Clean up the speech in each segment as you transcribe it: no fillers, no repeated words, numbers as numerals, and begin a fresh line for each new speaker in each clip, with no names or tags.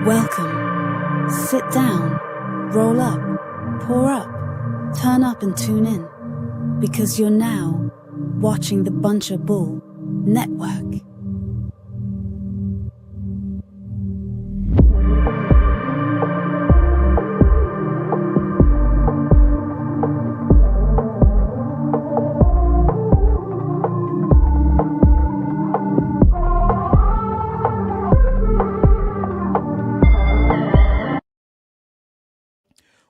Welcome. Sit down, roll up, pour up, turn up and tune in, because you're now watching the Buncher Bull Network.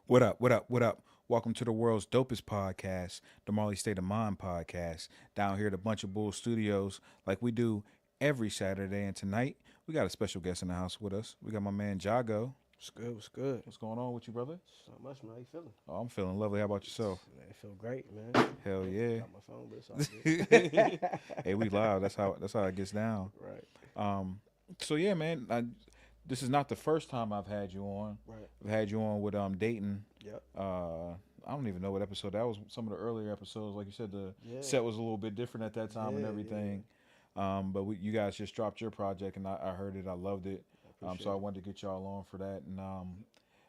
What up, what up, what up? Welcome to the world's dopest podcast, the Marley State of Mind podcast, down here at the Bunch of Bull Studios, like we do every Saturday. And tonight, we got a special guest in the house with us. We got my man Jago.
What's good? What's good?
What's going on with you, brother?
Not much, man. How you feeling?
Oh, I'm feeling lovely. How about yourself?
Man, I feel great, man.
Hell yeah.
Got my phone, but it's all good.
Hey, we live. That's how it gets down.
Right.
So yeah, man. This is not the first time I've had you on.
Right.
I've had you on with Dayton.
Yep.
I don't even know what episode that was. Some of the earlier episodes, like you said, the set was a little bit different at that time and everything. Yeah. But you guys just dropped your project, and I heard it. I loved it. So I wanted to get y'all on for that, and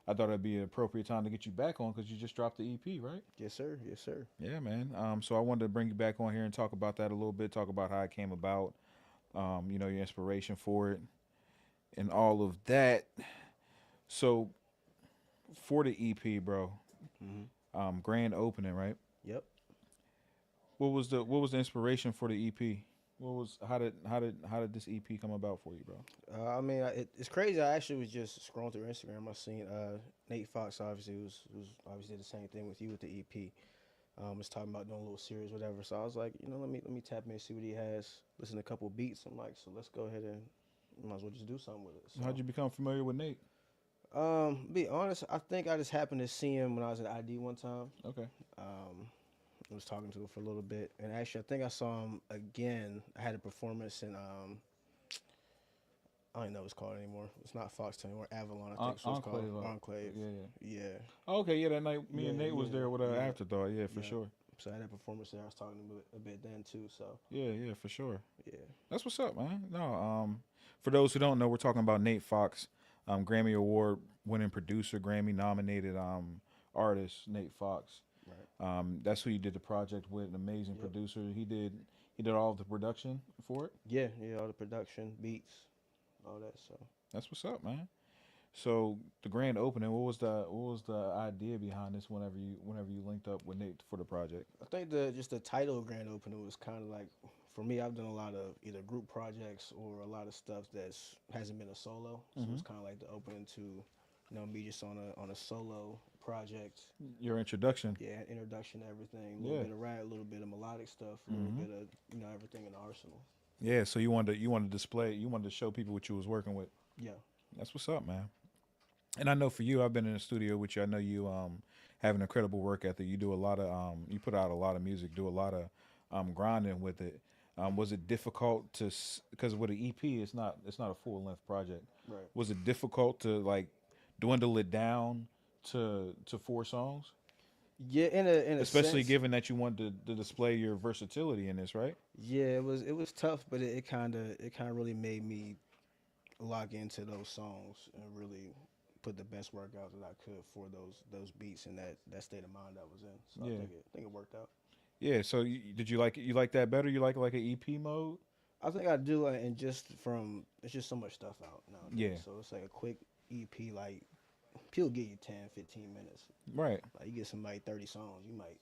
I thought it'd be an appropriate time to get you back on because you just dropped the EP, right?
Yes, sir. Yes, sir.
Yeah, man. So I wanted to bring you back on here and talk about that a little bit. Talk about how it came about. Your inspiration for it, and all of that. So for the EP, bro.
Mm-hmm.
Grand opening, right?
Yep.
What was the inspiration for the EP? How did this EP come about for you, bro?
It's crazy. I actually was just scrolling through Instagram. I seen Nate Fox obviously was obviously did the same thing with you with the EP. Was talking about doing a little series, whatever. So I was like, let me tap in and see what he has. Listen to a couple of beats. I'm like, so let's go ahead and might as well just do something with it. So,
how'd you become familiar with Nate?
Be honest, I think I just happened to see him when I was at ID one time.
Okay.
I was talking to him for a little bit, and actually, I think I saw him again. I had a performance in I don't even know what it's called anymore. It's not Foxton anymore. Avalon, I think. So it's called Enclave.
Yeah.
Yeah.
Oh, okay, yeah. That night, me and Nate was there with Afterthought. Yeah, for sure.
So I had a performance there. I was talking to him a bit then too. So
yeah, for sure.
Yeah.
That's what's up, man. No, for those who don't know, we're talking about Nate Fox, Grammy Award winning producer, Grammy nominated artist Nate Fox.
Right.
That's who you did the project with. An amazing producer. He did all of the production for it.
Yeah, all the production, beats, all that. So
that's what's up, man. So the grand opening, what was the idea behind this? Whenever you linked up with Nate for the project,
I think the title of grand opening was kind of like, for me, I've done a lot of either group projects or a lot of stuff hasn't been a solo. So it's kind of like the opening to, me just on a solo project.
Your introduction.
Yeah, introduction to everything. A little bit of rap, a little bit of melodic stuff, a little bit of everything in the arsenal.
Yeah, so you wanted to display, you wanted to show people what you was working with.
Yeah.
That's what's up, man. And I know for you, I've been in the studio with you. I know you have an incredible work ethic. You do a lot of you put out a lot of music, do a lot of grinding with it. Was it difficult because with an EP, it's not a full length project.
Right.
Was it difficult to like dwindle it down to 4 songs?
Yeah, in a
especially
sense,
given that you wanted to display your versatility in this, right?
Yeah, it was tough, but it kind of really made me lock into those songs and really put the best work out that I could for those beats and that state of mind I was in. So I think it worked out.
Yeah. So did you like it? You like that better? You like an EP mode?
I think I do, and just it's just so much stuff out now.
Yeah.
So it's like a quick EP, like people give you 10, 15 minutes.
Right.
Like you get somebody 30 songs, you might,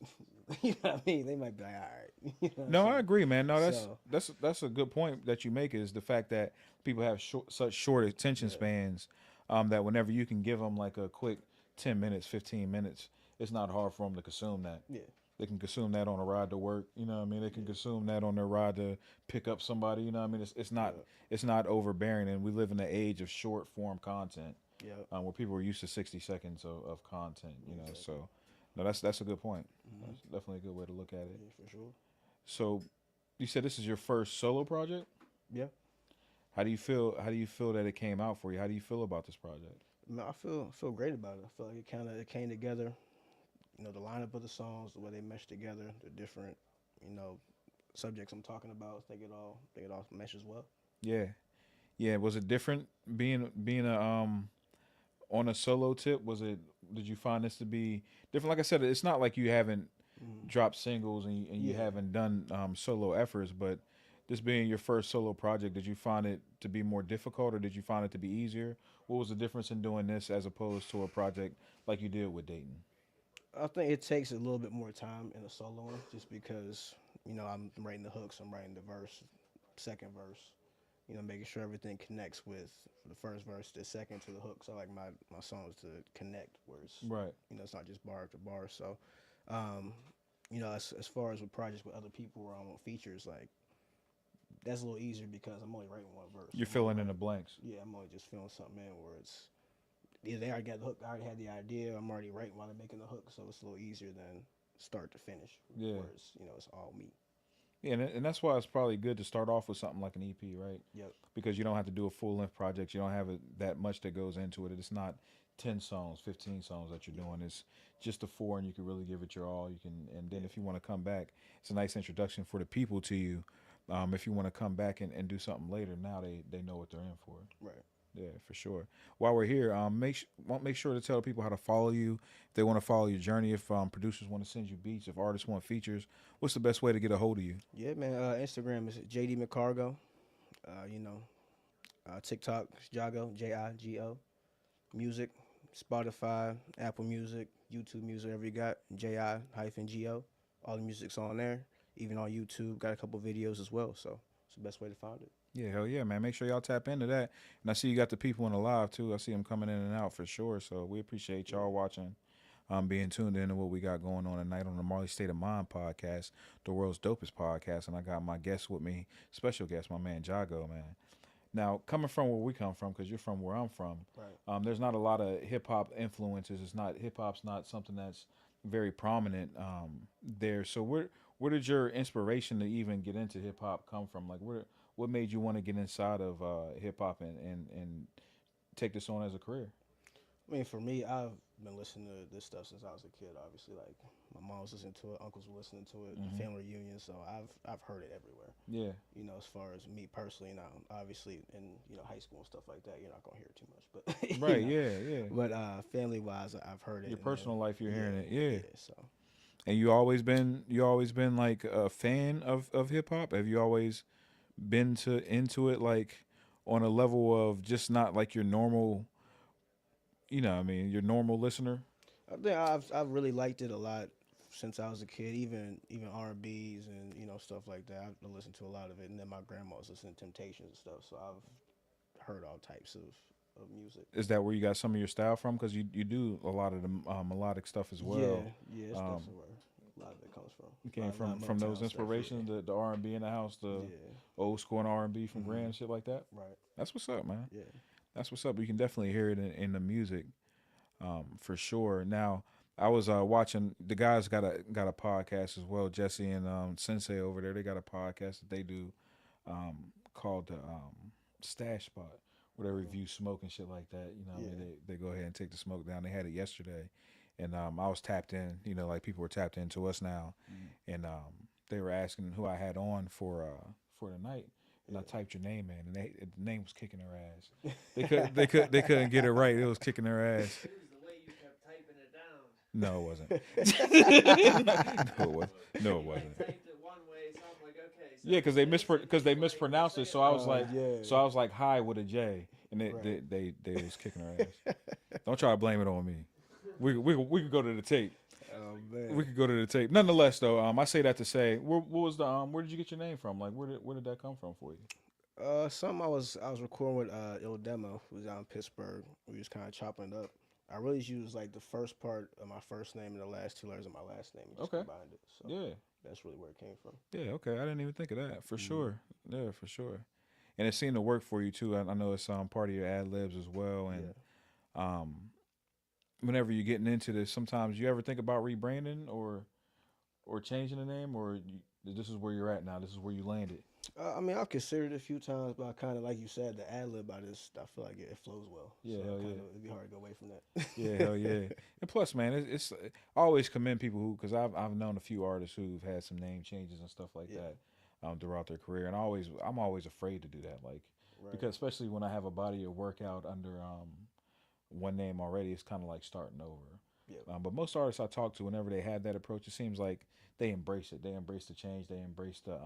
you know what I mean? They might be like, all right. You know
no, I agree, man. No, that's a good point that you make, is the fact that people have such short attention spans, that whenever you can give them like a quick 10 minutes, 15 minutes, it's not hard for them to consume that.
Yeah.
They can consume that on a ride to work, you know what I mean? They can consume that on their ride to pick up somebody, you know what I mean? It's not overbearing, and we live in the age of short form content.
Yeah.
Where people are used to 60 seconds of content, you know. Exactly. So, no, that's a good point. That's definitely a good way to look at it.
Yeah, for sure.
So, you said this is your first solo project?
Yeah.
How do you feel that it came out for you? How do you feel about this project?
I feel great about it. I feel like it came together. The lineup of the songs, the way they mesh together, the different, subjects I'm talking about. I think it all meshes well.
Yeah. Was it different being on a solo tip, did you find this to be different? Like I said, it's not like you haven't dropped singles and you haven't done solo efforts, but this being your first solo project, did you find it to be more difficult or did you find it to be easier? What was the difference in doing this as opposed to a project like you did with Dayton?
I think it takes a little bit more time in a solo one, just because I'm writing the hooks, I'm writing the verse, second verse, making sure everything connects with the first verse, the second to the hook. So I like my songs to connect, where it's
Right.
it's not just bar after bar. So, um, as far as with projects with other people where I want features, like that's a little easier because I'm only writing one verse.
You're filling in the blanks.
Yeah, I'm only just filling something in where it's yeah, they already got the hook. I already had the idea. I'm already writing while they're making the hook, so it's a little easier than start to finish.
Yeah.
Whereas it's all me.
Yeah, and that's why it's probably good to start off with something like an EP, right?
Yep.
Because you don't have to do a full length project. You don't have that much that goes into it. It's not 10 songs, 15 songs that you're doing. It's just the 4, and you can really give it your all. You can, and then if you want to come back, it's a nice introduction for the people to you. If you want to come back and do something later, now they know what they're in for.
Right.
Yeah, for sure. While we're here, make sure to tell people how to follow you. If they want to follow your journey, if producers want to send you beats, if artists want features, what's the best way to get a hold of you?
Yeah, man. Instagram is JD McCargo. TikTok is Jago, Jigo. Music, Spotify, Apple Music, YouTube Music, whatever you got, JI-GO. All the music's on there. Even on YouTube, got a couple videos as well. So it's the best way to find it.
Yeah, hell yeah, man. Make sure y'all tap into that. And I see you got the people in the live, too. I see them coming in and out for sure. So we appreciate y'all watching, being tuned in to what we got going on tonight on the Marley State of Mind podcast, the world's dopest podcast. And I got my guest with me, special guest, my man Jago, man. Now, coming from where we come from, because you're from where I'm from,
right.
There's not a lot of hip-hop influences. Hip-hop's not something that's very prominent there. So where did your inspiration to even get into hip-hop come from? Like, what made you want to get inside of hip hop and take this on as a career?
I mean, for me, I've been listening to this stuff since I was a kid. Obviously, like my mom was listening to it, uncles were listening to it, family reunions. So I've heard it everywhere.
Yeah.
As far as me personally, now obviously in high school and stuff like that, you're not gonna hear it too much. But
right, yeah.
But family wise, I've heard it.
Your personal life, you're hearing it,
yeah. So.
And you always been like a fan of hip hop. Have you always been into it like on a level of just not like your normal, your normal listener?
I think I've really liked it a lot since I was a kid, even R&Bs and stuff like that. I've listened to a lot of it, and then my grandma was listening to Temptations and stuff, so I've heard all types of music.
Is that where you got some of your style from? Because you do a lot of the melodic stuff as well.
Yeah, it's definitely where a lot of it comes from.
You came from those inspirations, the R&B in the house, the old school and R&B from Grand and shit like that.
Right.
That's what's up, man.
Yeah.
That's what's up. You can definitely hear it in the music, for sure. Now, I was watching, the guys got a podcast as well. Jesse and Sensei over there, they got a podcast that they do called the Stash Spot, where they review smoke and shit like that. I mean, they go ahead and take the smoke down. They had it yesterday. And I was tapped in, like people were tapped into us now. And they were asking who I had on for the night. And I typed your name in, and the name was kicking their ass. They couldn't get it right. It was kicking their ass.
It was the way you kept typing it down.
No, it wasn't. No, it wasn't.
I typed it one way, so I'm like, okay. So
Yeah, because they mispronounced it. So I was like, hi with a J, and they was kicking her ass. Don't try to blame it on me. We could go to the tape.
Oh man.
We could go to the tape. Nonetheless, though, I say that to say, where did you get your name from? Like, where did that come from for you?
Something I was recording with Il Demo, who was out in Pittsburgh. We was kind of chopping it up. I really used like the first part of my first name and the last 2 letters of my last name. And just combined it. So
yeah,
that's really where it came from.
Yeah, okay. I didn't even think of that. For sure. Yeah, for sure. And it seemed to work for you too. I know it's part of your ad libs as well. And whenever you're getting into this, sometimes you ever think about rebranding or changing the name, or this is where you're at now. This is where you landed.
I mean, I've considered it a few times, but I kind of, like you said, the ad lib, I feel like it flows well.
Yeah,
so
hell yeah.
It'd be hard to go away from that.
Yeah, hell yeah. And plus, man, it's I always commend people who, because I've known a few artists who've had some name changes and stuff like that throughout their career, and I'm always afraid to do that, like because especially when I have a body of work out under one name already, it's kind of like starting over.
Yeah.
But most artists I talk to, whenever they have that approach, it seems like they embrace it. They embrace the change. They embrace the,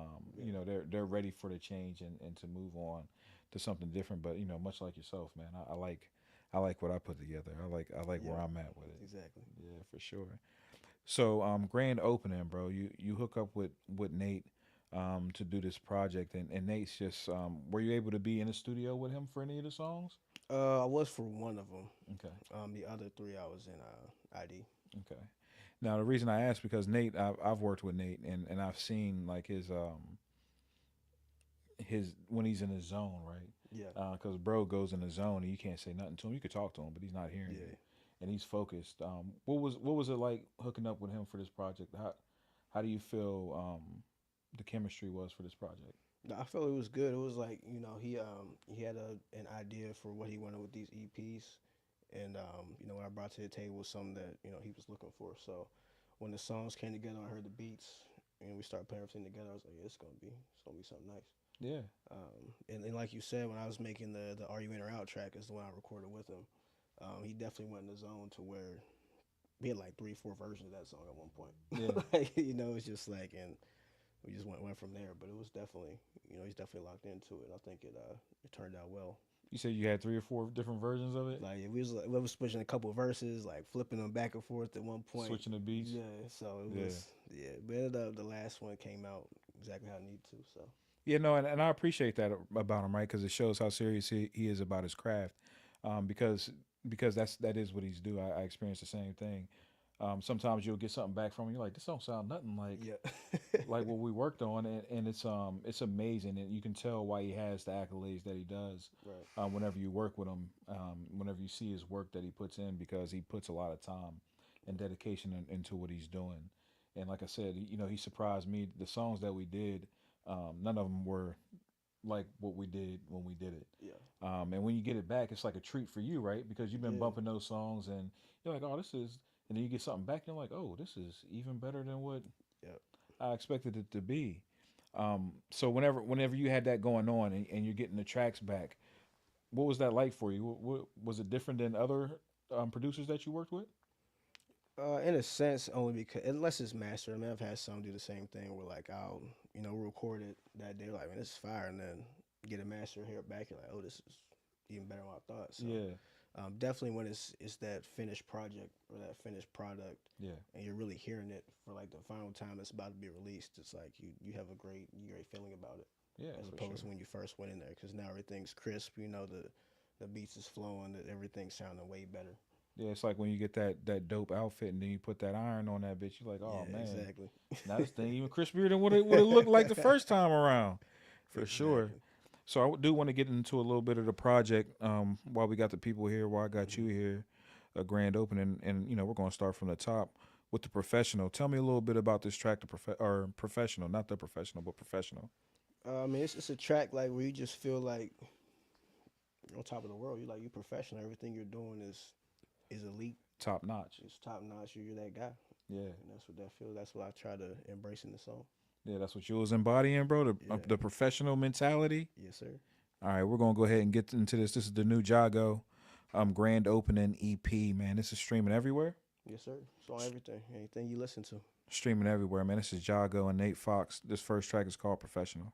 you know, they're ready for the change and to move on to something different. But you know, much like yourself, man, I like what I put together. I like where I'm at with it.
Exactly.
Yeah, for sure. So, grand opening, bro. You hook up with Nate, to do this project, and Nate's just, were you able to be in the studio with him for any of the songs?
I was for one of them.
Okay.
The other three I was in ID.
Okay. Now the reason I asked because Nate, I've worked with Nate and I've seen like his when he's in his zone, right?
Yeah.
Because bro goes in the zone and you can't say nothing to him. You could talk to him, but he's not hearing
Yeah.
you, and he's focused. What was it like hooking up with him for this project? How do you feel the chemistry was for this project?
No, I felt it was good. It was like, he had an idea for what he wanted with these EPs, and what I brought to the table was something that he was looking for. So when the songs came together, I heard the beats, and we started putting everything together. I was like, yeah, it's gonna be something nice.
Yeah.
And like you said, when I was making the Are You In or Out track, is the one I recorded with him. He definitely went in the zone to where we had like 3-4 versions of that song at one point.
Yeah.
It's just like, and we just went from there. But it was definitely, he's definitely locked into it. I think it turned out well.
You said you had 3 or 4 different versions of it.
Like we was switching a couple of verses, like flipping them back and forth at one point.
Switching the beats.
Yeah, so it was But ended up the last one came out exactly how it needed to. So
Yeah, no, and I appreciate that about him, right? Because it shows how serious he is about his craft. Because that is what he's do. I experienced the same thing. Sometimes you'll get something back from him. You're like, this don't sound nothing like like what we worked on, and it's amazing, and you can tell why he has the accolades that he does.
Right.
Whenever you work with him, whenever you see his work that he puts in, because he puts a lot of time and dedication into what he's doing. And like I said, he surprised me. The songs that we did, none of them were like what we did when we did it.
Yeah.
And when you get it back, it's like a treat for you, right? Because you've been bumping those songs, and you're like, oh, this is. And then you get something back, and you're like, oh, this is even better than what I expected it to be. So whenever you had that going on and you're getting the tracks back, what was that like for you? What was it different than other producers that you worked with?
In a sense, only because unless it's mastered. I mean, I've had some do the same thing where like I'll record it that day, like, man, this is fire, and then get a master, hear it back, and like, oh, this is even better than what I thought. So,
yeah.
Definitely when it's that finished project or that finished product, and you're really hearing it for like the final time it's about to be released, it's like you have a great feeling about it.
Yeah,
as opposed to when you first went in there, because now everything's crisp. The beats is flowing, that everything's sounding way better.
Yeah, it's like when you get that dope outfit and then you put that iron on that bitch, you're like, oh man,
exactly.
Now this thing even crispier than what it looked like the first time around, for sure. So I do want to get into a little bit of the project while we got the people here, while I got you here, a grand opening, and we're going to start from the top with The Professional. Tell me a little bit about this track, Professional, not The Professional, but Professional.
I mean, it's a track like where you just feel like you're on top of the world. You're professional. Everything you're doing is elite,
top notch.
It's top notch. You're that guy.
Yeah,
and that's what that feels. That's what I try to embrace in the song.
Yeah, that's what you was embodying, bro. The professional mentality.
Yes, sir.
All right, we're gonna go ahead and get into this. This is the new Jago, grand opening EP. Man, this is streaming everywhere.
Yes, sir. It's on everything. Anything you listen to.
Streaming everywhere, man. This is Jago and Nate Fox. This first track is called Professional.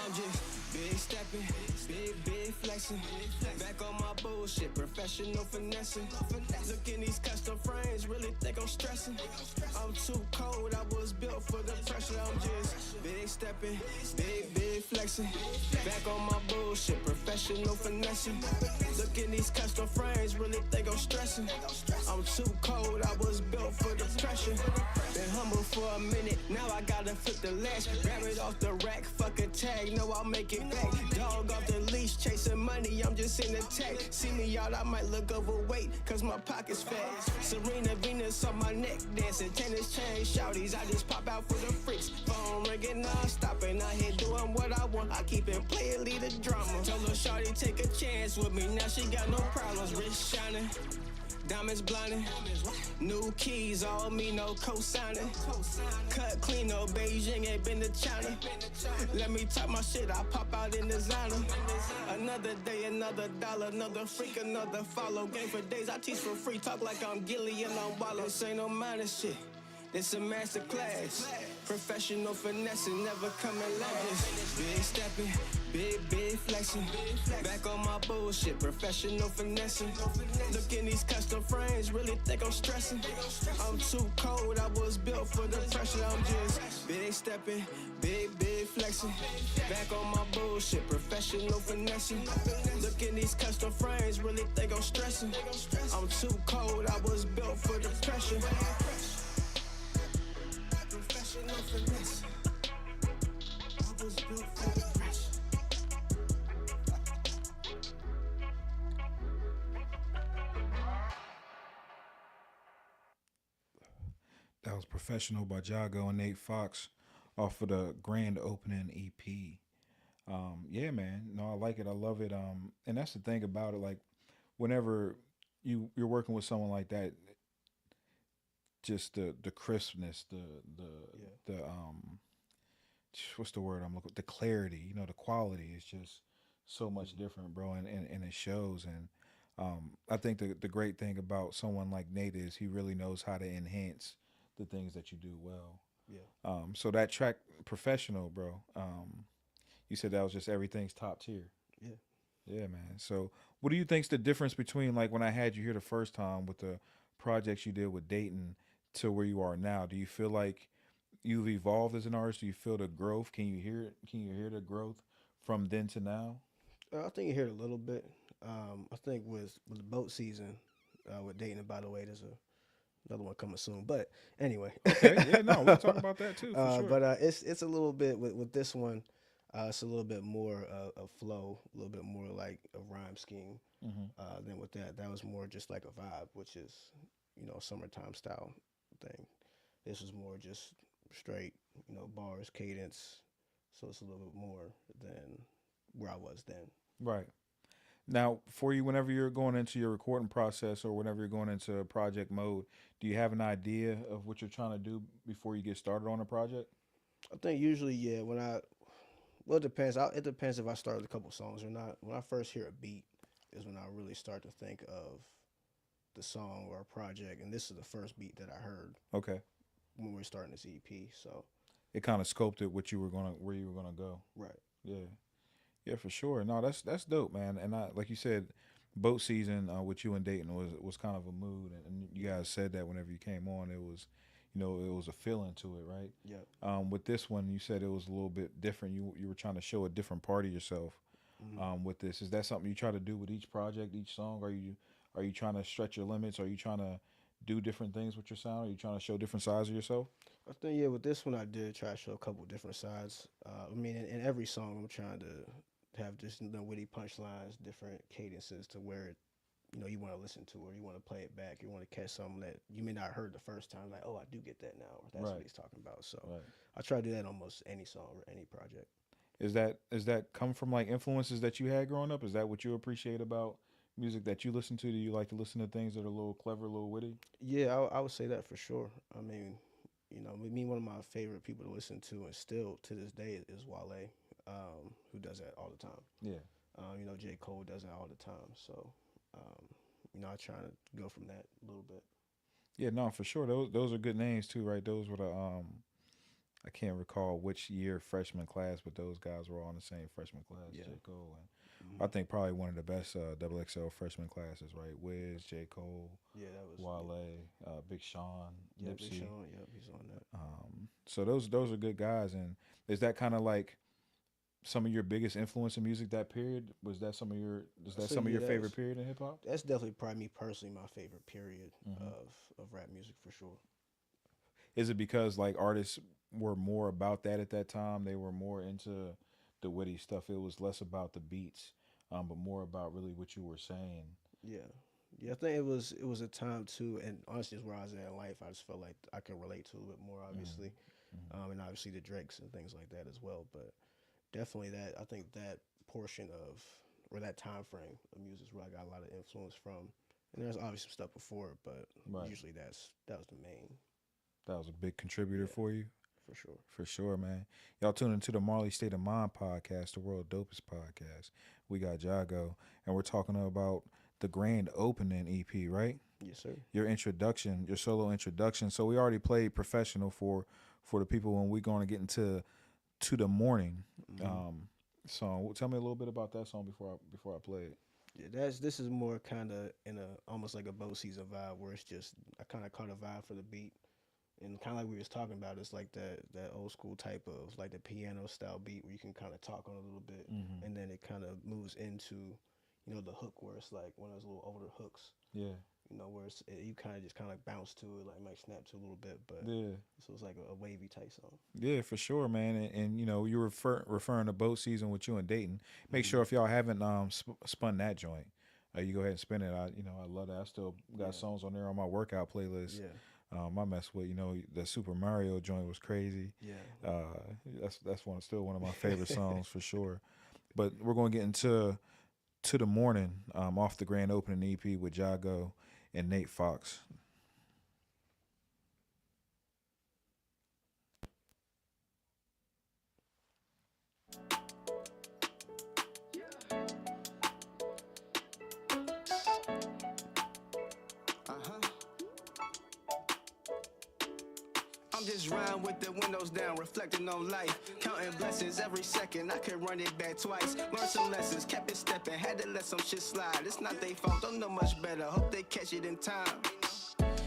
I'm just big stepping, big flexing. Back on my bullshit, professional finessing. Look in these custom frames, really think I'm stressing. I'm too cold, I was built for the pressure. I'm just big stepping, big flexing. Back on my bullshit, professional finessing. Look in these custom frames, really think I'm stressing. I'm too cold, I was built for the pressure. Been humble for a minute, now I gotta flip the latch. Grab it off the rack, fuck a tag, no I'll make it back. Dog off the leash, chasing money, I'm just in attack. See me out, I might look overweight, cause my pocket's fat. Serena Venus on my neck, dancing, tennis chain, shouties. I just pop out for the freaks. Phone ringing non-stop, and I here doing what I want. I keep it playing, lead the drama. Told her shawty take a chance with me, now she got no problems. Wrist shining, Diamonds blinding. New keys, all me, no co-signing. Cut clean, no Beijing, ain't been to China. Let me talk my shit, I pop out in designer. Another day, another dollar, another freak, another follow. Game for days, I teach for free, talk like I'm Gilly and I'm Wallow. This ain't no minor shit. It's a master class. Professional finessing, never coming last. Big stepping, big flexing. Back on my bullshit, professional finessing. Look in these custom frames, really think I'm stressing. I'm too cold, I was built for the pressure. I'm just big stepping, big flexing. Back on my bullshit, professional finessing. Look in these custom frames, really think I'm stressing. I'm too cold, I was built for the pressure. Professional finesse. I was built for the pressure.
That was Professional by Jago and Nate Fox off of the grand opening EP. Yeah, man. No, I like it. I love it. And that's the thing about it. Like, whenever you're working with someone like that, just the crispness, the what's the word I'm looking, the clarity, the quality is just so much different, bro, and it shows. And I think the great thing about someone like Nate is he really knows how to enhance the things that you do well.
Yeah.
So that track, Professional, bro, you said that was just everything's top tier.
Yeah.
Yeah, man. So what do you think's the difference between, like, when I had you here the first time with the projects you did with Dayton to where you are now? Do you feel like you've evolved as an artist? Do you feel the growth? Can you hear it? Can you hear the growth from then to now?
I think you hear it a little bit. I think with the boat season, with Dayton, by the way, there's another one coming soon. But anyway.
Okay. Yeah, no, we'll talk about that too, for sure.
But it's a little bit with this one. It's a little bit more of flow, a little bit more like a rhyme scheme than with that. That was more just like a vibe, which is, summertime style thing. This was more just straight, bars, cadence. So it's a little bit more than where I was then.
Right. Now, for you, whenever you're going into your recording process or whenever you're going into project mode, do you have an idea of what you're trying to do before you get started on a project?
I think usually, yeah, well, it depends. It depends if I start with a couple songs or not. When I first hear a beat is when I really start to think of the song or a project. And this is the first beat that I heard.
Okay.
When we were starting this EP, so
it kind of sculpted where you were gonna go.
Right.
Yeah, for sure. No, that's dope, man. And like you said, boat season with you and Dayton was kind of a mood, and you guys said that whenever you came on, it was, it was a feeling to it, right?
Yeah.
With this one, you said it was a little bit different. You were trying to show a different part of yourself. With this, is that something you try to do with each project, each song? Are you trying to stretch your limits? Are you trying to do different things with your sound? Are you trying to show different sides of yourself?
I think, yeah, with this one I did try to show a couple different sides. I mean, in every song I'm trying to have just witty punchlines, different cadences to where you want to listen to, or you want to play it back, you want to catch something that you may not have heard the first time, like, oh, I do get that now, or that's what he's talking about. So I try to do that on almost any song or any project.
Is that come from like influences that you had growing up? Is that what you appreciate about music that you listen to? Do you like to listen to things that are a little clever, a little witty?
Yeah, I would say that for sure. I mean, me, one of my favorite people to listen to, and still to this day, is Wale, who does that all the time.
Yeah.
J. Cole does that all the time. So, I try to go from that a little bit.
Yeah, no, for sure. Those are good names too, right? Those were the I can't recall which year freshman class, but those guys were all in the same freshman class.
Yeah.
J. Cole, and I think probably one of the best XXL freshman classes, right? Wiz, J. Cole,
yeah, that was
Wale, Big Sean, Nipsey.
Big Sean, yeah, he's on that.
So those are good guys. And is that kind of like some of your biggest influence in music that period? Was that some of your favorite period in hip hop?
That's definitely probably me personally my favorite period of rap music for sure.
Is it because like artists were more about that at that time? They were more into the witty stuff. It was less about the beats, but more about really what you were saying.
Yeah. I think it was a time too, and honestly, it's where I was at in life. I just felt like I could relate to a little bit more, obviously, and obviously the Drakes and things like that as well. But definitely I think that portion of, or that time frame of music is where I got a lot of influence from, And there's obviously some stuff before it, but
Right.
usually that was the main,
That was a big contributor
Yeah.
for you.
for sure.
For sure, man. Y'all tune into the Marley State of Mind podcast, the world dopest podcast. We got Jago, and we're talking about the grand opening EP, right?
Yes, sir.
Your introduction, your solo introduction. So we already played professional for the people when we're going to get into to the morning song. Tell me a little bit about that song before I play it.
Yeah, this is more kind of in a almost like a bow season vibe where it's just I kind of caught a vibe for the beat and kind of like we was talking about. It's like that old school type of like the piano style beat where you can kind of talk on a little bit and then it kind of moves into the hook where it's like one of those little older hooks.
Yeah.
Where you kind of just kind of like bounce to it, like might snap to a little bit, but
Yeah.
so it's like a wavy type song.
Yeah, for sure, man. And you were referring to boat season with you and Dayton. Make sure if y'all haven't spun that joint, you go ahead and spin it. I love that. I still got songs on there on my workout playlist.
Yeah.
I mess with the Super Mario joint was crazy.
Yeah.
That's still one of my favorite songs for sure. But we're gonna get into to the morning off the grand opening EP with Jago and Nate Fox.
I'm just riding with the windows down, reflecting on life. Counting blessings every second, I could run it back twice. Learn some lessons, kept it stepping, had to let some shit slide. It's not they fault, don't know much better, hope they catch it in time.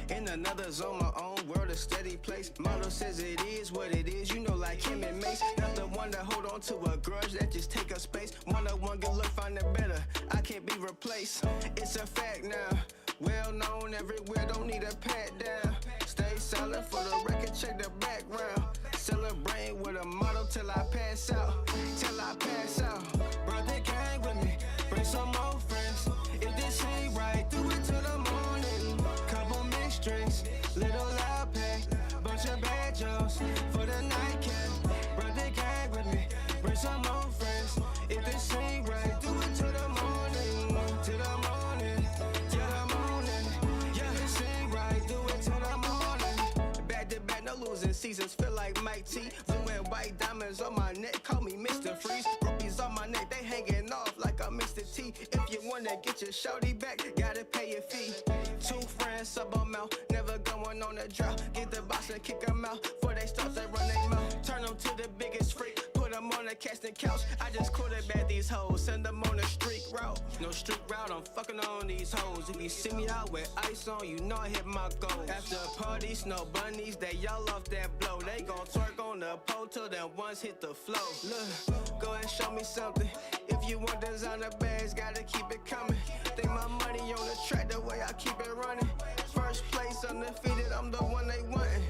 In another zone, my own world, a steady place. Motto says it is what it is, like him and Mace. Not the one to hold on to a grudge that just take up space. One-on-one, good look, find it better, I can't be replaced. It's a fact now, well known everywhere, don't need a pat down. Stay silent for the record, check the background. Celebrating with a motto till I pass out. Till I pass out. Brother gang with me, bring some more friends. If this ain't right, do it till the morning. Couple mixed drinks, little loud pack, bunch of bad jokes for the nightcap. Brother gang with me, bring some more friends. If this ain't right, do it till the morning. Till the morning, till the morning. Yeah, this ain't right, do it till the morning. Back to back, no losing seasons, feel like Mike T. Blue and white diamonds on my neck, call me Mr. Freeze. Groupies on my neck, they hanging off like I'm Mr. T. If you wanna get your shorty back, gotta pay your fee. 2 friends, sub 'em out, never going on a drought. Get the boss and kick 'em out, before they start to run their mouth. Turn 'em to the biggest freak, put 'em on the casting couch. I just quarterback these hoes, send 'em on the street route. No street route, I'm fucking on these hoes. If you see me out with ice on, you know I hit my goal. After parties, no bunnies, they y'all off that blow. They gon' twerk on the pole till them ones hit the flow. Look, go and show me something. If you want designer bags, gotta keep it coming. Think my money on the track, the way I keep it running. First place undefeated, I'm the one they wantin'.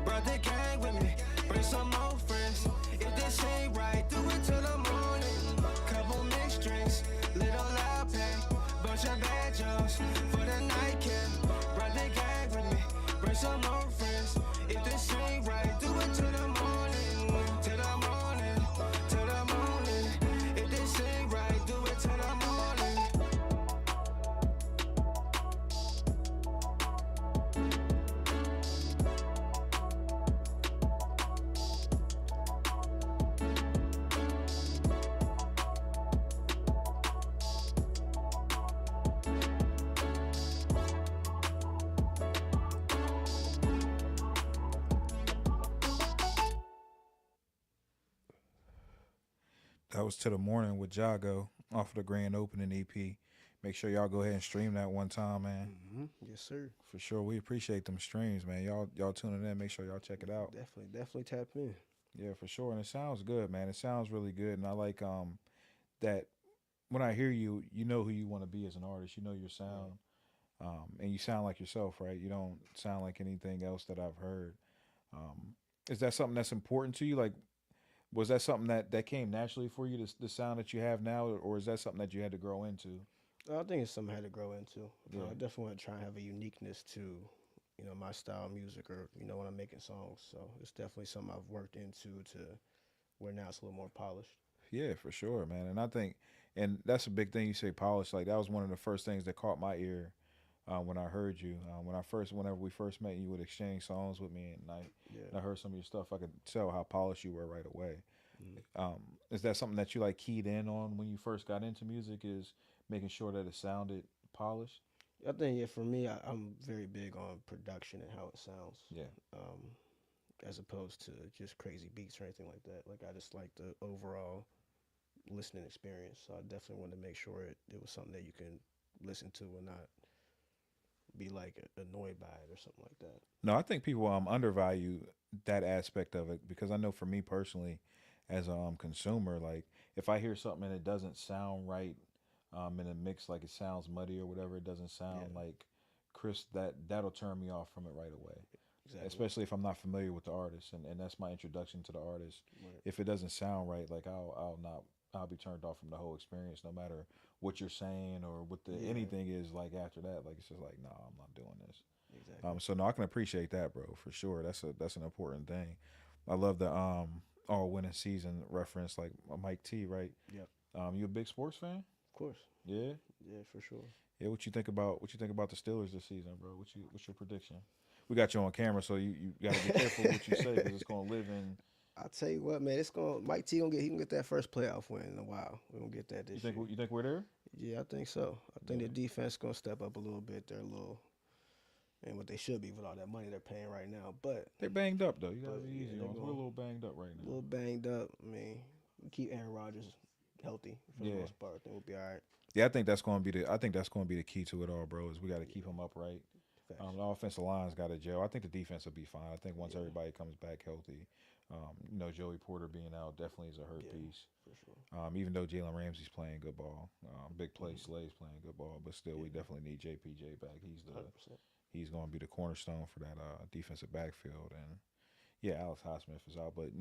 Brother gang with me, bring some more friends. If this ain't right, do it till the morning. Couple mixed drinks, little loud pack, bunch of bad jokes for the nightcap. Brother gang with me, bring some more friends. If this ain't right, do it till the morning. Till the morning, till the morning. If this ain't right, do it till the morning.
That was To the Morning with Jago off of the grand opening EP. Make sure y'all go ahead and stream that one time, man.
Yes, sir.
For sure. We appreciate them streams, man. Y'all tuning in. Make sure y'all check it out.
Definitely tap in.
Yeah, for sure. And it sounds good, man. It sounds really good. And I like that when I hear you, you know who you want to be as an artist. You know your sound. And you sound like yourself, right? You don't sound like anything else that I've heard. Is that something that's important to you? Like, was that something that came naturally for you, the sound that you have now, or is that something that you had to grow into?
I think it's something I had to grow into.
Yeah.
I definitely want to try and have a uniqueness to, my style of music or, when I'm making songs. So it's definitely something I've worked into to where now it's a little more polished.
Yeah, for sure, man. And I think, and that's a big thing. You say polish. Like that was one of the first things that caught my ear when I heard you. Whenever we first met, you would exchange songs with me, and
Yeah.
I heard some of your stuff. I could tell how polished you were right away.
Mm.
Is that something that you like keyed in on when you first got into music? Is making sure that it sounded polished?
I think, yeah, for me, I'm very big on production and how it sounds.
Yeah.
Um, as opposed to just crazy beats or anything like that. Like I just like the overall listening experience. So I definitely wanted to make sure it was something that you can listen to and not be like annoyed by it or something like that.
No, I think people undervalue that aspect of it because I know for me personally, as a consumer, like if I hear something and it doesn't sound right in a mix, like it sounds muddy or whatever, it doesn't sound
Yeah.
like crisp. That'll turn me off from it right away.
Exactly.
Especially if I'm not familiar with the artist, and that's my introduction to the artist.
Right.
If it doesn't sound right, like I'll be turned off from the whole experience, no matter what you're saying or what the
Yeah.
anything is like after that. Like it's just like, no, I'm not doing this.
Exactly.
So no, I can appreciate that, bro, for sure. That's an important thing. I love the all winning season reference, like Mike T, right?
Yep.
You a big sports fan?
Of course.
Yeah.
Yeah, for sure.
Yeah. What you think about the Steelers this season, bro? What's your prediction? We got you on camera, so you got to be careful what you say because it's gonna live in.
I'll tell you what, man. Mike T gonna get that first playoff win in a while. We're gonna get that this year.
You think we're there?
Yeah, I think so. I think
Yeah.
the defense gonna step up a little bit. They're a little, and what they should be with all that money they're paying right now. But
They're banged up though. You gotta
But,
be
yeah,
easy
they're
on us. We're a
going-
little banged up right
a
now.
little banged up. I mean, we keep Aaron Rodgers healthy for the
Yeah.
most part. I think we'll be all right.
Yeah, I think that's gonna be the key to it all, bro. Is we got to keep him upright.
Facts.
The offensive line's got to gel. I think the defense will be fine. I think once
Yeah.
everybody comes back healthy, Joey Porter being out definitely is a hurt
Yeah.
piece.
For sure.
Even though Jalen Ramsey's playing good ball, big play Slay's playing good ball, but still we definitely need JPJ back.
100%.
He's going to be the cornerstone for that defensive backfield. And yeah, Alex Highsmith is out, but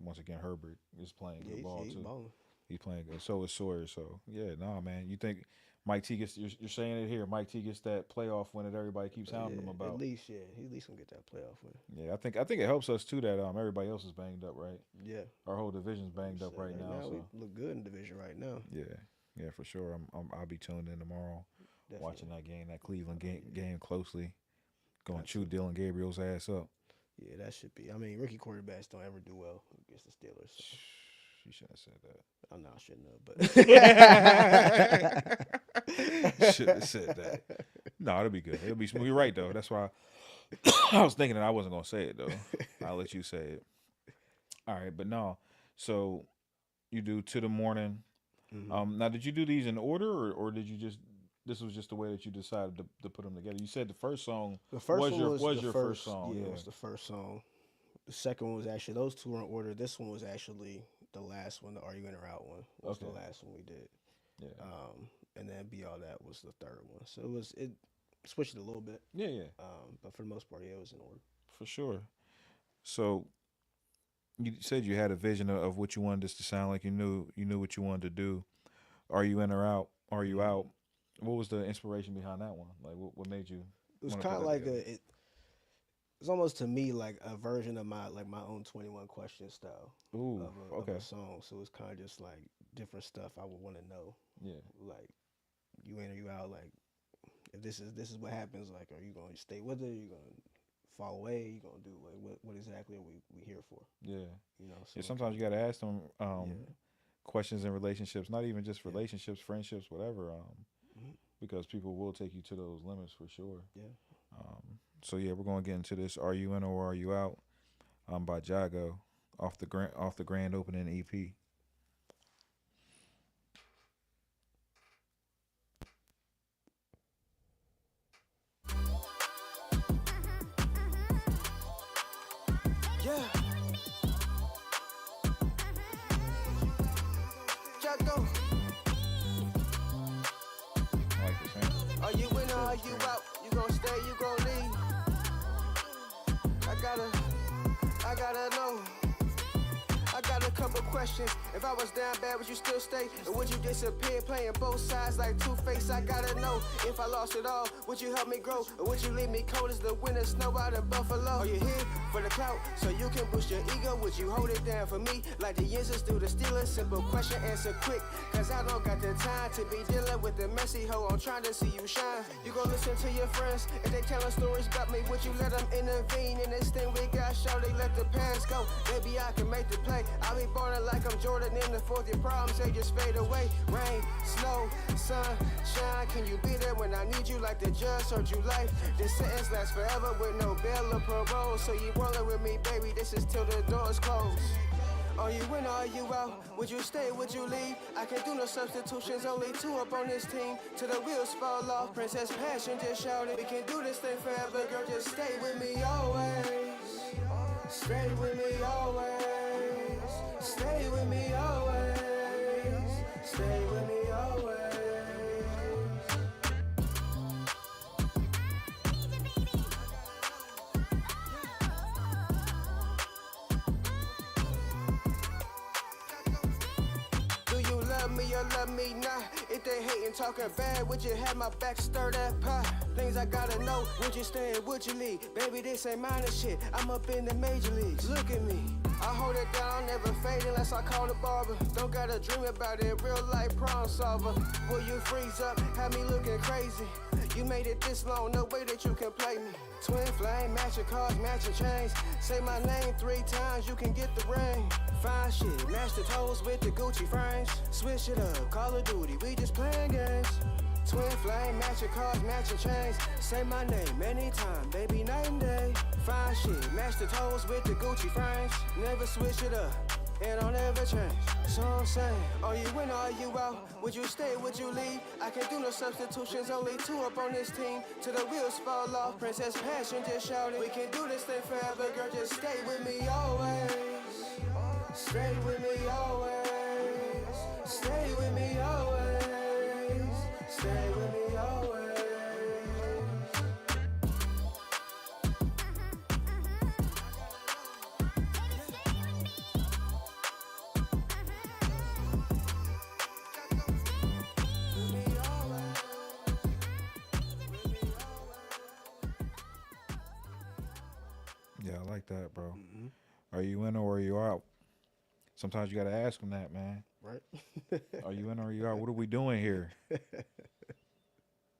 once again Herbert is playing good ball
He's
too.
balling.
He's playing good. So is Sawyer. So yeah, nah, man. You think Mike T gets? You're saying it here. Mike T gets that playoff win that everybody keeps hounding him about.
At least, yeah. He at least gonna get that playoff win.
Yeah, I think it helps us too that everybody else is banged up, right?
Yeah.
Our whole division's banged up right now. So
we look good in the division right now.
yeah, for sure. I'll be tuned in tomorrow,
Definitely.
watching that game, that Cleveland game closely. Going to chew
Absolutely.
Dylan Gabriel's ass up.
Yeah, that should be. I mean, rookie quarterbacks don't ever do well against the Steelers. So.
You shouldn't have said that.
Oh, no, I shouldn't have. But
Shouldn't have said that. No, it'll be good. It'll be smooth. You're right though. That's why I was thinking that I wasn't gonna say it though. I'll let you say it. All right, but no. So you do To the Morning.
Mhm.
Now, did you do these in order, or did you just? This was just the way that you decided to put them together. You said the first song
The first
was
one
your
was the
first song.
Yeah,
Yeah.
it was the first song. The second one was actually, those two were in order. This one was actually the last one, the Are You In or Out one. Was the
Okay.
last one we did.
Yeah.
And then Be All That was the third one. So it switched it a little bit.
Yeah.
But for the most part, yeah, it was in order.
For sure. So you said you had a vision of what you wanted this to sound like. You knew what you wanted to do. Are you in or out? Are you out? What was the inspiration behind that one? Like, what made you?
It was
wanna
kind
put
of
that
like
together?
it's almost to me like a version of my own 21 Question style
Ooh,
of
okay.
a song. So it's kind of just like different stuff I would want to know.
Yeah.
Like, you in or you out? Like, if this is what happens, like, are you going to stay with it? Are you going to fall away? You going to do, like, what exactly are we here for?
Yeah.
So
Yeah. Sometimes you got to ask them
yeah.
questions in relationships, not even just relationships, friendships, whatever.
Mhm.
Because people will take you to those limits for sure.
Yeah.
So yeah, we're gonna get into this. Are you in or are you out? By Jago, off the grand opening E EP.
Yeah. Jago,
I like the sample.
are you in or are you out? You gon' stay, you gon' leave? I gotta know. I got a couple questions. If I was down bad, would you still stay? Or would you disappear playing both sides like Two-Face? I gotta know. If I lost it all, would you help me grow? Or would you leave me cold as the winter snow out in Buffalo? Are you here for the clout so you can boost your ego? Would you hold it down for me like the Yinzers do the Steelers? Simple question, answer quick. Cause I don't got the time to be dealing with the messy hoe. I'm trying to see you shine. You gon' listen to your friends if they telling stories about me. Would you let them intervene in this thing we got? Shorty, let the past go. Maybe I can make the play. I'll be balling like I'm Jordan in the fourth. Your problems, they just fade away. Rain, snow, sun, shine. Can you be there when I need you like the judge served you life? This sentence lasts forever with no bail or parole. So you rolling with me, baby, this is till the doors close. Are you in or are you out? Would you stay, would you leave? I can't do no substitutions, only two up on this team. Till the wheels fall off, Princess Passion just shouted. We can do this thing forever, girl, just stay with me always. Stay with me always. Stay with me always. Stay with me always. Love me not. If they hating, talking bad, would you have my back, stir that pot? Things I gotta know, would you stay or would you leave? Baby, this ain't minor shit, I'm up in the major leagues. Look at me, I hold it down, never fade unless I call the barber. Don't gotta dream about it, real life problem solver. Will you freeze up, have me looking crazy? You made it this long, no way that you can play me. Twin flame, matching cars, matching chains. Say my name 3 times, you can get the ring. Fine shit, match the toes with the Gucci frames. Switch it up, Call of Duty, we just playing games. Twin flame, matching cars, matching chains. Say my name anytime, baby, night and day. Fine shit, match the toes with the Gucci frames. Never switch it up, it don't ever change. So I'm saying, are you in or are you out? Would you stay, would you leave? I can't do no substitutions, only two up on this team. Till the wheels fall off, Princess Passion just shouted. We can do this thing forever, girl, just stay with me always. Stay with me always. Stay with me always. Stay with me always.
Yeah, I like that, bro. Are you in or are you out? Sometimes you got to ask them that, man.
Right.
Are you in or are you out? What are we doing here?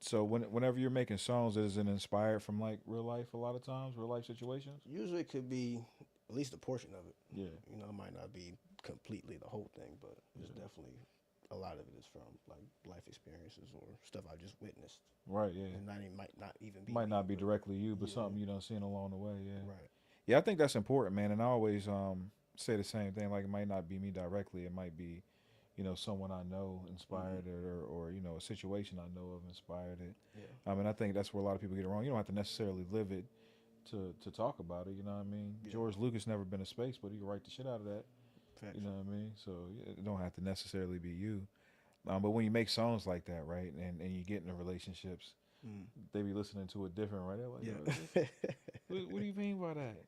So whenever you're making songs, is it inspired from like real life a lot of times, real life situations?
Usually it could be at least a portion of it.
Yeah.
You know, it might not be completely the whole thing, but it's definitely a lot of it is from like life experiences or stuff I just witnessed.
Right, yeah.
And might not even be
Might
me,
not be
but-
directly you, but
Yeah.
something you done seen along the way, yeah.
Right.
Yeah, I think that's important, man. And I always say the same thing. Like, it might not be me directly. It might be, you know, someone I know inspired it, or you know, a situation I know of inspired it.
Yeah.
And I think that's where a lot of people get it wrong. You don't have to necessarily live it to talk about it. You know what I mean?
Yeah.
George Lucas never been to space, but he can write the shit out of that.
Facts.
You know what I mean? So yeah, it don't have to necessarily be you. But when you make songs like that, right, and you get into relationships, they be listening to it different, right? They're like,
Yeah.
what do you mean by that?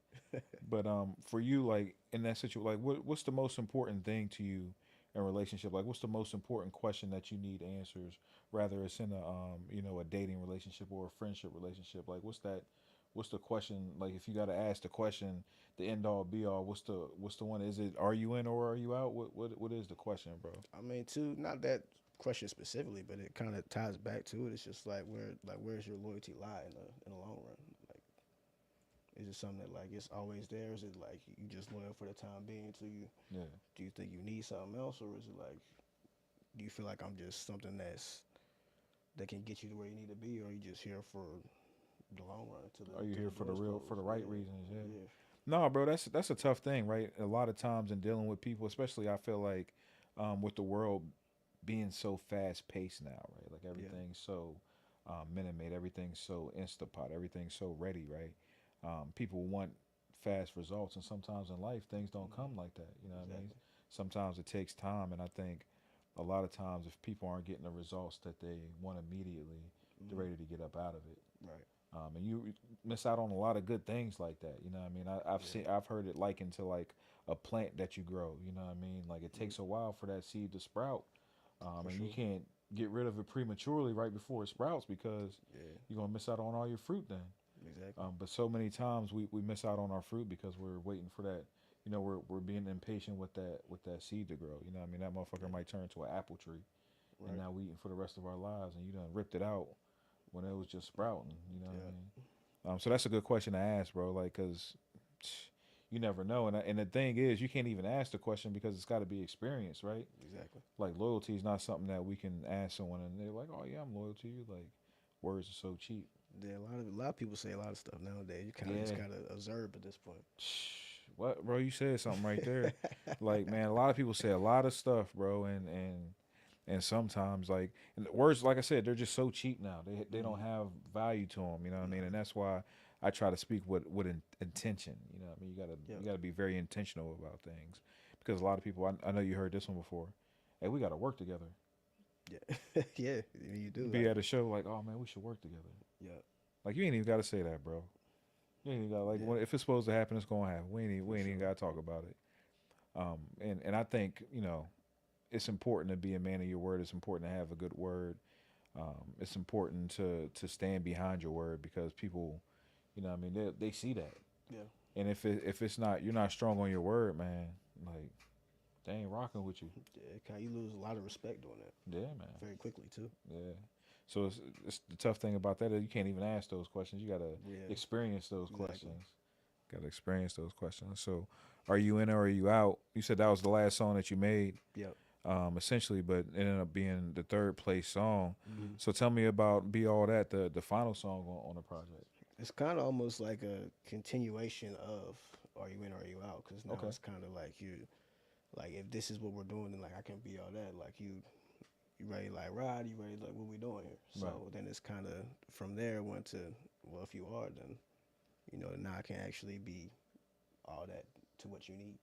But for you, like in that situation, like what's the most important thing to you in a relationship? Like, what's the most important question that you need answers, rather it's in a you know, a dating relationship or a friendship relationship? Like, what's the question? Like, if you got to ask the question, the end all be all, what's the one? Is it, are you in or are you out? What is the question, bro?
I mean, too, not that question specifically, but it kind of ties back to it. It's just like where's your loyalty lie in the long run? Like, is it something that like it's always there? Is it like you just loyal for the time being until you?
Yeah.
Do you think you need something else, or is it like, do you feel like I'm just something that can get you to where you need to be, or are you just here for the long run?
Are you here for the
doors
for the
close?
right reasons? Yeah.
Yeah.
No, bro, that's a tough thing, right? A lot of times in dealing with people, especially I feel like with the world being so fast paced now, right? Like everything's so minute made, everything's so Instapot, everything's so ready, right? People want fast results, and sometimes in life things don't come like that. You know what I mean? Sometimes it takes time, and I think a lot of times if people aren't getting the results that they want immediately, they're ready to get up out of it.
Right.
And you miss out on a lot of good things like that. You know what I mean? I've heard it likened to like a plant that you grow. You know what I mean? Like it takes a while for that seed to sprout, and you can't get rid of it prematurely right before it sprouts because you're gonna miss out on all your fruit then.
Exactly.
But so many times we miss out on our fruit because we're waiting for that. You know, we're being impatient with that seed to grow. You know what I mean? That motherfucker might turn to an apple tree, and now we eating for the rest of our lives, and you done ripped it out when it was just sprouting. You know what I mean? So that's a good question to ask, bro. Like, cause you never know, and the thing is, you can't even ask the question because it's got to be experienced, right?
Exactly.
Like loyalty is not something that we can ask someone and they're like, oh yeah, I'm loyal to you. Like words are so cheap.
Yeah, a lot of people say a lot of stuff nowadays. You kind of just gotta observe at this point.
What, bro? You said something right there. Like, man, a lot of people say a lot of stuff, bro, and sometimes like and the words, like I said, they're just so cheap now. They don't have value to them. You know what I mean? And that's why I try to speak with intention. You know what I mean? You gotta be very intentional about things because a lot of people. I know you heard this one before. Hey, we gotta work together.
Yeah, yeah, you do.
Be at a show like, oh man, we should work together.
Yeah.
Like you ain't even gotta say that, bro. You ain't even got like if it's supposed to happen, it's gonna happen. We ain't even gotta talk about it. And I think it's important to be a man of your word. It's important to have a good word. It's important to stand behind your word because people, you know what I mean, they see that.
Yeah.
And if it's not, you're not strong on your word, man. Like they ain't rocking with you.
Yeah, you lose a lot of respect doing that.
Yeah, man.
Very quickly too.
Yeah. So it's the tough thing about that is you can't even ask those questions. You gotta experience those questions. Gotta experience those questions. So, are you in or are you out? You said that was the last song that you made.
Yep.
Essentially, but it ended up being the third place song.
Mm-hmm.
So tell me about Be All That, the final song on the project.
It's kind of almost like a continuation of Are You In or Are You Out? Because now it's kind of like like if this is what we're doing, then like I can be all that. Like you ready to like ride? You ready to like what we doing here? So then it's kind of from there went to well, if you are, then now I can actually be all that to what you need.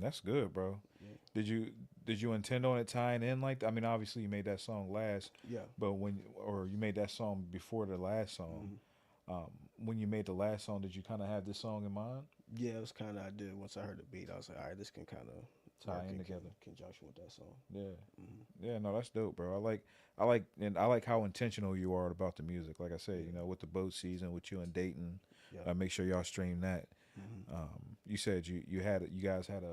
That's good, bro. Yeah. Did you intend on it tying in like that? I mean, obviously you made that song last.
Yeah.
But you made that song before the last song. When you made the last song, did you kind of have this song in mind?
Yeah, it was kind of I did. Once I heard the beat, I was like, all right, this can kind of
tie in together,
conjunction with that song.
Yeah, yeah, no, that's dope, bro. I like how intentional you are about the music. Like I said, with the boat season, with you and Dayton, make sure y'all stream that. You said you guys had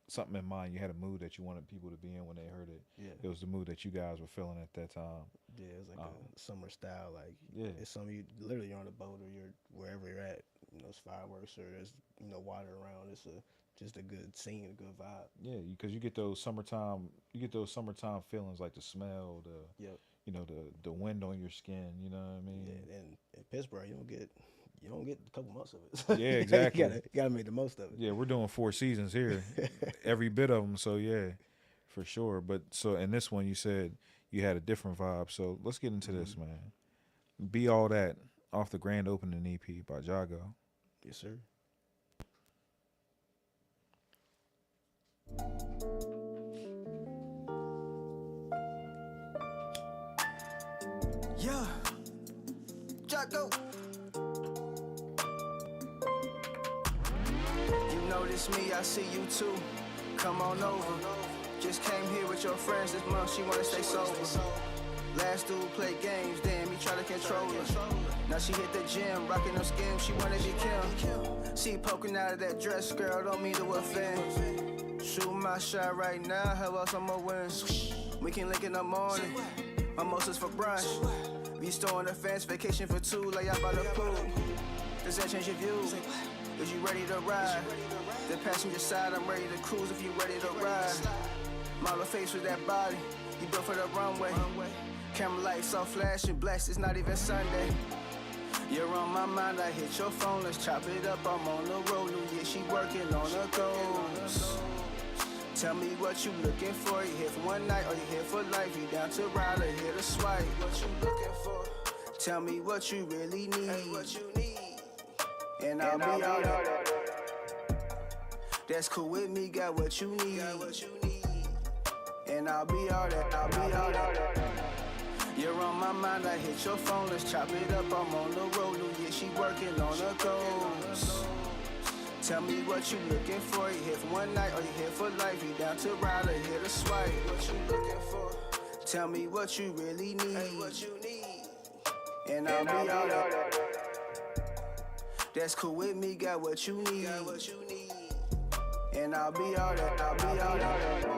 something in mind. You had a mood that you wanted people to be in when they heard it. Yeah, it was the mood that you guys were feeling at that time.
Yeah, it was like a summer style. Like it's something you're on a boat or you're wherever you're at. It's fireworks or there's water around. It's just a good scene, a good vibe. Yeah,
because you get those summertime feelings like the smell, the wind on your skin. You know what I mean?
Yeah, and in Pittsburgh, you don't get a couple months of it.
Yeah, exactly.
you gotta make the most of it.
Yeah, we're doing 4 seasons here, every bit of them. So yeah, for sure. But so in this one, you said you had a different vibe. So let's get into this, man. Be All That off the grand opening EP by Jago.
Yes, sir.
Yeah, Jago. You notice me, I see you too. Come on over. Just came here with your friends this month. She wanna stay sober. Last dude played games, damn, he tried to control her. Now she hit the gym, rocking her skin, she wanna be Kim. See poking out of that dress, girl, don't mean to offend. Shoot my shot right now, how else I'ma win? We can link in the morning, mimosas for brunch. We storing the fence, vacation for 2, lay out by the pool. Does that change your views? Is you ready to ride? The passenger side, I'm ready to cruise if you ready to ride. Model face with that body, you built for the runway. Camera lights all flashing, blast, it's not even Sunday. You're on my mind, I hit your phone, let's chop it up, I'm on the road. New Year, she working on her goals. Tell me what you looking for, you here for one night or you here for life? You down to ride or here to swipe? What you looking for? Tell me what you really need. Hey, what you need. And I'll be all that. That's cool with me, got what you need. And I'll be all that, I'll be all that. You're on my mind, I hit your phone, let's chop it up, I'm on the road. New Year, she working on her goals. Tell me what you looking for, you here for one night or you here for life. You down to ride or here to swipe. What you looking for? Tell me what you really need. Hey, what you need. And I'll be all that. That's cool with me, got what you need. Got what you need. And I'll be all that, I'll be all that.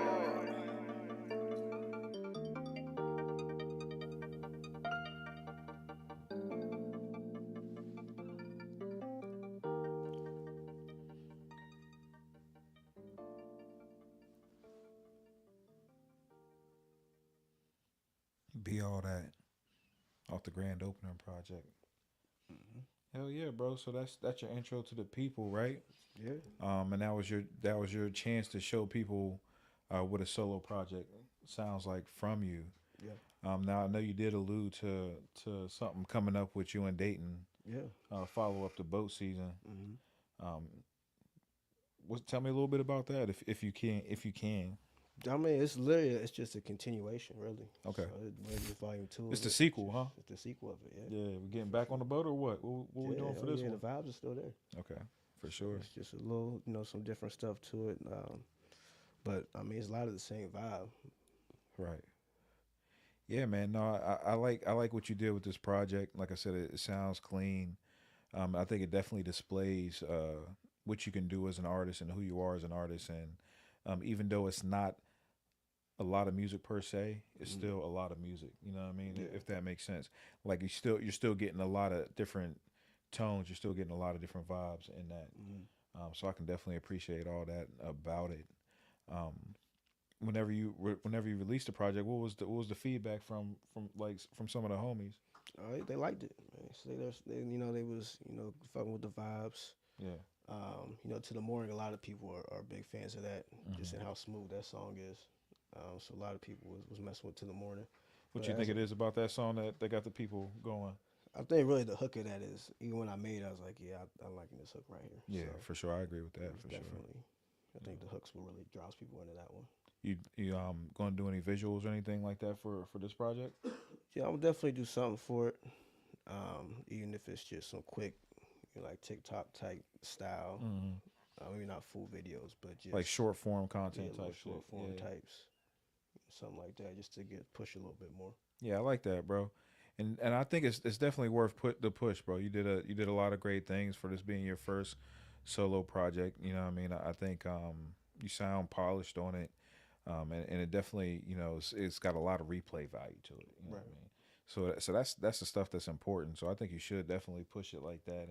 Be all that off the grand opening project. Hell yeah, bro. So that's your intro to the people, right?
Yeah.
And that was your chance to show people what a solo project sounds like from you.
Yeah.
Now I know you did allude to something coming up with you and Dayton.
Yeah.
Follow up the boat season.
Mm-hmm.
Tell me a little bit about that, if you can.
I mean, it's just a continuation, really.
Okay.
So it's volume 2.
It's the sequel, huh?
It's the sequel of it, yeah.
Yeah, we're getting back on the boat or what? What we doing for this one?
The vibes are still there.
Okay, for sure.
It's just a little, some different stuff to it. But I mean, it's a lot of the same vibe.
Right. Yeah, man. No, I like what you did with this project. Like I said, it sounds clean. I think it definitely displays what you can do as an artist and who you are as an artist. And even though it's not a lot of music per se, it's still a lot of music. You know what I mean?
Yeah.
If that makes sense. Like you're still getting a lot of different tones. You're still getting a lot of different vibes in that. So I can definitely appreciate all that about it. Whenever you released the project, what was the feedback from some of the homies?
They liked it. Man. So they was fucking with the vibes.
Yeah.
To the morning, a lot of people are big fans of that. Just in how smooth that song is. So a lot of people was messing with To the Morning.
What you think it is about that song that got the people going?
I think really the hook of that is, even when I made it, I was like, yeah, I'm liking this hook right here.
Yeah,
So,
for sure. I agree with that, for
definitely. I think the hooks will really draws people into that one.
You going to do any visuals or anything like that for this project?
Yeah, I'll definitely do something for it. Even if it's just some quick, like TikTok type style. Maybe not full videos, but just
like short form content type
short
shit.
form types. Something like that, just to push a little bit more.
Yeah, I like that, bro. And I think it's definitely worth the push, bro. You did a lot of great things for this being your first solo project. You know what I mean? I think you sound polished on it. And it definitely, it's got a lot of replay value to it. You know what I mean? So that's the stuff that's important. So I think you should definitely push it like that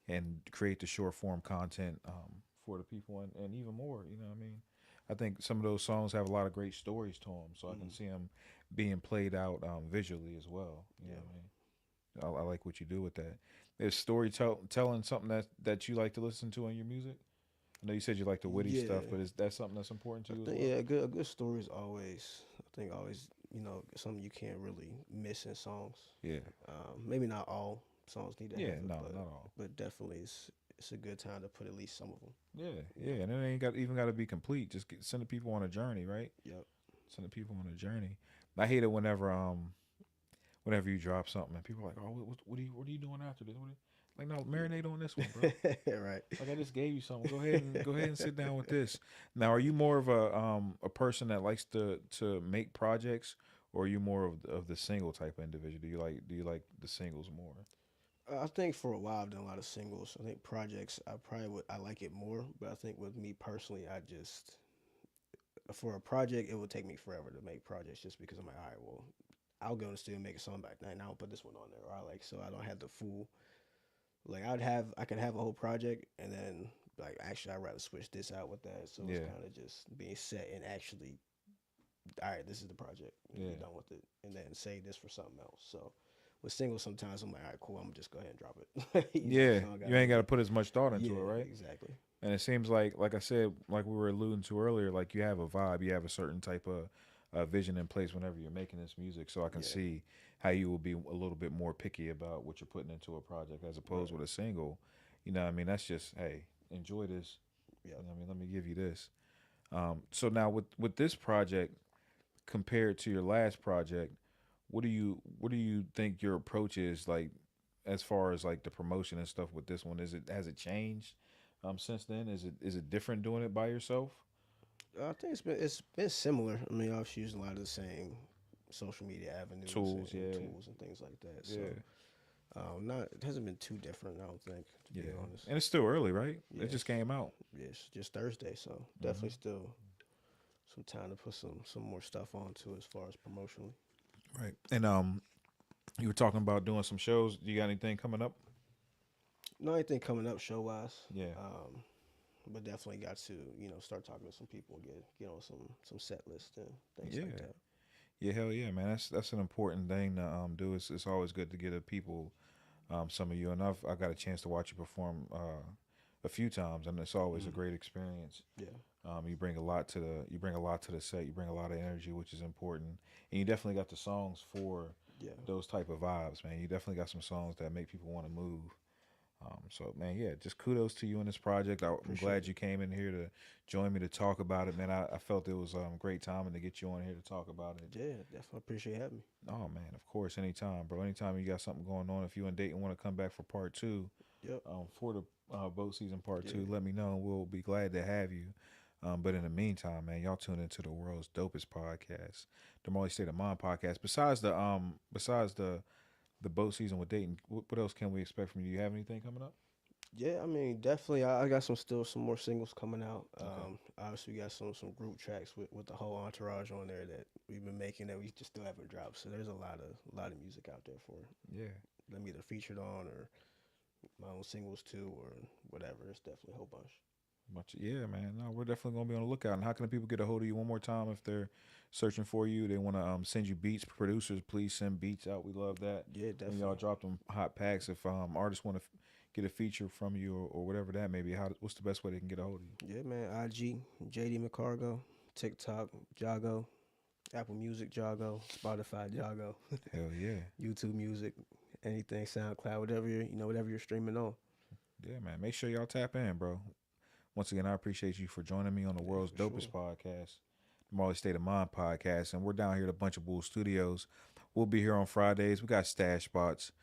and create the short form content for the people and even more. You know what I mean? I think some of those songs have a lot of great stories to them, so I can see them being played out visually as well. You know what I mean? I like what you do with that. Is storytelling something that you like to listen to in your music? I know you said you like the witty stuff, but is that something that's important to you?
Yeah, a good story is always something you can't really miss in songs. Yeah. Maybe not all songs need to have it,
not all.
But definitely it's a good time to put at least some of them.
Yeah, and it ain't even got to be complete. Just send the people on a journey, right?
Yep.
Send the people on a journey. I hate it whenever you drop something and people are like, oh, what are you doing after this? Like, no, marinate on this one, bro.
Right.
Like I just gave you something. Go ahead and sit down with this. Now, are you more of a person that likes to make projects, or are you more of the single type of individual? Do you like the singles more?
I think for a while I've done a lot of singles. I think projects I like it more, but I think with me personally, for a project it would take me forever to make projects just because I'm like, all right, well, I'll go and still make a song back then. I'll put this one on there, or so I don't have the full. Like I could have a whole project and then like actually I'd rather switch this out with that. So it's kind of just being set and actually, all right, this is the project. Be done with it, and then save this for something else. So with singles, sometimes I'm like, all right, cool, I'm gonna just go ahead and drop it.
You ain't got to put as much thought into it, right?
Exactly.
And it seems like I said, like we were alluding to earlier, like you have a vibe, you have a certain type of vision in place whenever you're making this music. So I can see how you will be a little bit more picky about what you're putting into a project as opposed with a single. You know what I mean? That's just, hey, enjoy this. Yeah. You know what I mean? Let me give you this. So now with this project compared to your last project, what do you think your approach is like as far as like the promotion and stuff with this one? Has it changed since then? Is it different doing it by yourself?
I think it's been similar. I mean, I was using a lot of the same social media avenues
Tools,
and
yeah.
tools and things like that. So
Yeah.
not it hasn't been too different. I don't think, to be
Yeah.
honest.
And it's still early, right? It
Yes.
just came out.
It's just Thursday, so definitely still some time to put some more stuff onto as far as promotionally.
Right. And you were talking about doing some shows. Do you got anything coming up?
No anything coming up show wise.
Yeah.
But definitely got to start talking to some people and get on some set lists and things
Yeah.
like that.
Yeah, hell yeah, man. That's an important thing to do. It's always good to get a people, some of you, and I got a chance to watch you perform a few times, and it's always a great experience.
Yeah.
You bring a lot to the set. You bring a lot of energy, which is important, and you definitely got the songs for
Yeah.
those type of vibes, man. You definitely got some songs that make people want to move. So man, yeah, just kudos to you in this project. I'm glad you came in here to join me to talk about it, man. I felt it was great timing to get you on here to talk about it.
Yeah, definitely appreciate having me.
Oh man, of course, anytime, bro. Anytime you got something going on, if you and Dayton want to come back for part two,
Yep.
for the boat season part two,
Yeah.
let me know and we'll be glad to have you. But in the meantime, man, y'all tune into the world's dopest podcast, the Molly State of Mind podcast. Besides the boat season with Dayton, what else can we expect from you? You have anything coming up?
Yeah, I mean, definitely. I got some more singles coming out.
Okay.
Obviously, we got some group tracks with the whole entourage on there that we've been making that we just still haven't dropped. So there's a lot of music out there for
Yeah.
them either featured on or my own singles too or whatever. There's definitely a whole bunch.
Yeah, man. No, we're definitely gonna be on the lookout. And how can the people get a hold of you one more time if they're searching for you? They want to send you beats. Producers, please send beats out. We love that.
Yeah,
And
definitely.
y'all drop them hot packs. If artists want to get a feature from you or whatever that may be, what's the best way they can get a hold of you?
Yeah, man. IG, JD McCargo, TikTok, Jago, Apple Music, Jago, Spotify, Jago,
Hell yeah.
YouTube Music, anything, SoundCloud, whatever you're streaming on.
Yeah, man. Make sure y'all tap in, bro. Once again, I appreciate you for joining me on the world's
for
dopest
sure.
podcast, the Marley State of Mind podcast. And we're down here at a Bunch of Bull Studios. We'll be here on Fridays. We got stash spots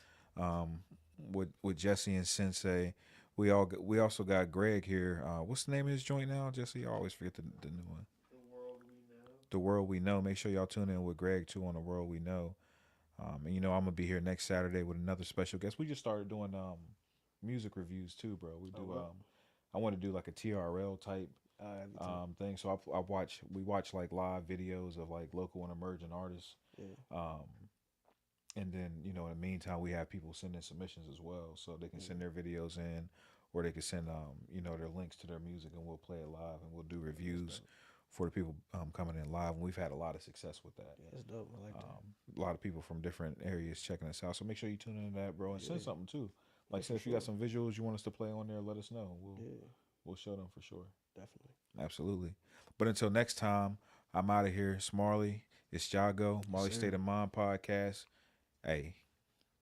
with Jesse and Sensei. We also got Greg here. What's the name of his joint now, Jesse? I always forget the new one.
The world we know.
The World We Know. Make sure y'all tune in with Greg too on The World We Know. And I'm gonna be here next Saturday with another special guest. We just started doing music reviews too, bro. We do
wow.
I want to do like a TRL type thing. So we watch like live videos of like local and emerging artists.
Yeah.
And then, in the meantime, we have people send in submissions as well. So they can send their videos in or they can send, their links to their music and we'll play it live and we'll do reviews for the people coming in live. And we've had a lot of success with that.
Yeah, it's dope. I like that.
A lot of people from different areas checking us out. So make sure you tune into that, bro, and send something too. Like I said, if you got some visuals you want us to play on there, let us know. We'll show them for sure.
Definitely.
Absolutely. But until next time, I'm out of here. It's Marley. It's Jago. Marley State of Mind podcast. Hey,